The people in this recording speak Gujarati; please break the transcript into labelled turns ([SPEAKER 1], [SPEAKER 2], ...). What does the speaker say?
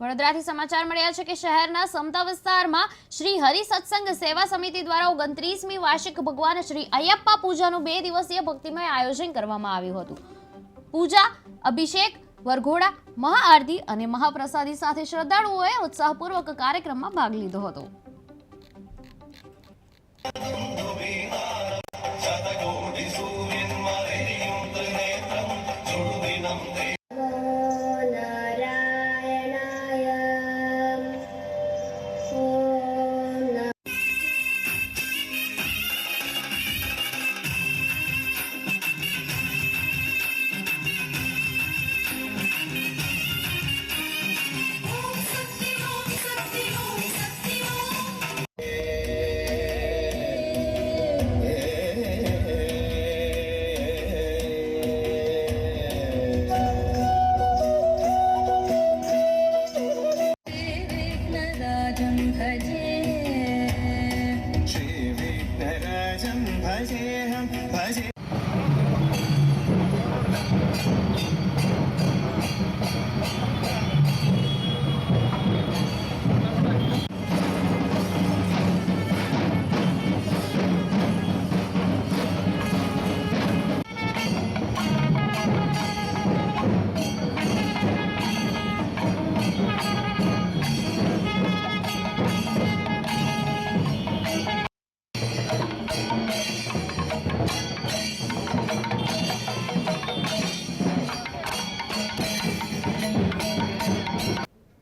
[SPEAKER 1] વડોદરાથી સમાચાર મળ્યા છે કે શહેરના સમતા વિસ્તારમાં શ્રી હરિ સત્સંગ સેવા સમિતિ દ્વારા 29મી વાર્ષિક ભગવાન શ્રી અયપ્પા પૂજાનું 2 દિવસીય ભક્તિમય આયોજન કરવામાં આવ્યું હતું। પૂજા, અભિષેક, વરઘોડા, મહાઆરતી અને મહાપ્રસાદી સાથે શ્રદ્ધાળુઓએ ઉત્સાહપૂર્વક કાર્યક્રમમાં ભાગ લીધો હતો।
[SPEAKER 2] भजे